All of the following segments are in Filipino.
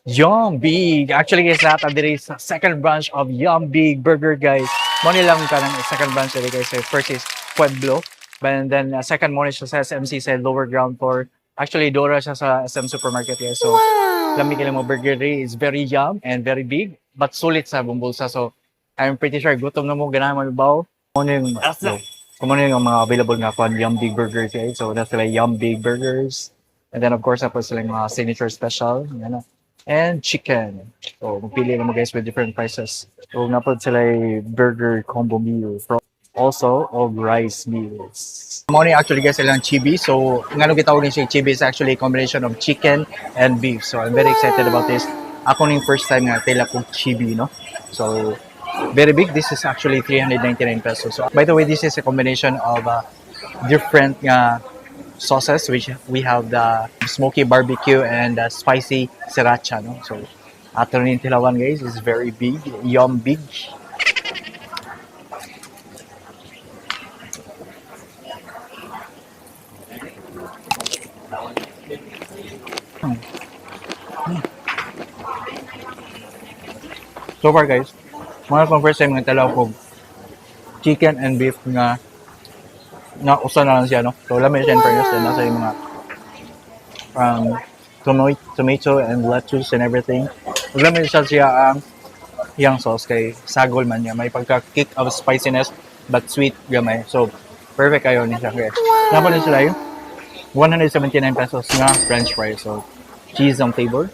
Yum Big! Actually guys, nata diri sa second branch of Yum Big Burger guys. Mo nilang kanang second branch diri guys. So first is Pueblo, and then second mo ni siya sa SMC sa lower ground floor. Actually, Dora siya sa SM Supermarket guys. So, lami kailang mo burger diri is very yum and very big, but sulit sa bumbulsa. So, I'm pretty sure gutom na mo, ganahan mo ibaw. Kung ano yung mga available nga pa Yum Big Burgers guys. So, that's like Yum Big Burgers. And then of course, tapos sila yung mga signature special. Yan na. And chicken. So, magpili na mo guys with different prices. So, napod sila yung burger combo meal. Also, of rice meals. Morning actually guys, sila ng chibi. So, nga nung gitawag niya siya chibi is actually a combination of chicken and beef. So, I'm very excited about this. Ako na yung first time nga tila kong chibi, no? So, very big. This is actually 399 pesos. So, by the way, this is a combination of different sauces, which we have the smoky barbecue and the spicy sriracha, no? So, ato rin yung tilawan guys is very big, Yum Big. So far guys, mga pang first time nga talaw ko chicken and beef nga usa na lang siya, no? So, lami siya in fairness. Then, nasa yung mga tomato and lettuce and everything. Lami siya ang yung sauce kay sagol man niya. May pagka-kick of spiciness but sweet gamay. So, perfect kayo ni siya guys. Napon na sila yung 179 pesos nga french fries. So, cheese ang flavor.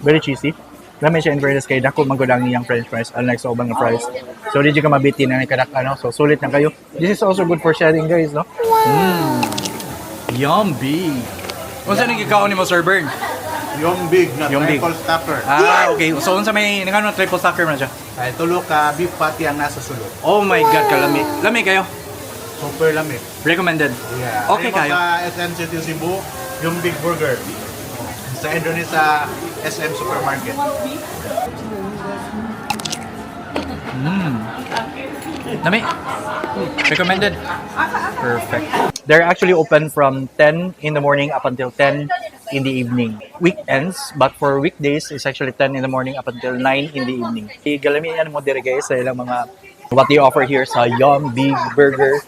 Very cheesy. Lami siya in fairness kay Dako magudang niyang french fries unlike sa ubang fries. So di ka mabitin na kadak ano. So sulit na kayo. This is also good for sharing guys, no? Yum Big. Unsa ning gikaon nimo Sir Bern? Yung big na Yung big. triple stopper. Okay. So unsa may nangano triple stacker man siya? Ay, tulo ka beef patty ang nasa sulod. Oh my god, kalami. Lami kayo. Super lamig. Recommended. Yeah. Okay kayo. Sa SM City Cebu, yung big burger. Sa Indonesia SM Supermarket. Lami. Recommended. Perfect. They're actually open from 10 in the morning up until 10 in the evening. Weekends, but for weekdays, it's actually 10 in the morning up until 9 in the evening. Galamihan mo dire guys sa ilang mga what they offer here sa Yum Big Burger.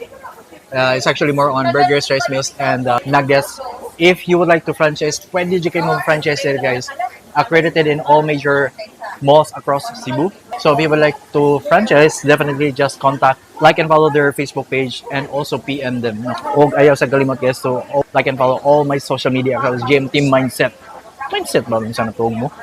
It's actually more on burgers, rice meals, and nuggets. If you would like to franchise, pwede dyan kayo franchise there guys. Accredited in all major malls across Cebu. So if you would like to franchise, definitely just contact, like and follow their Facebook page, and also PM them. O ayaw sa kalimot guys, so like and follow all my social media accounts, JmTMindset. Mindset ba? Minsan na mo?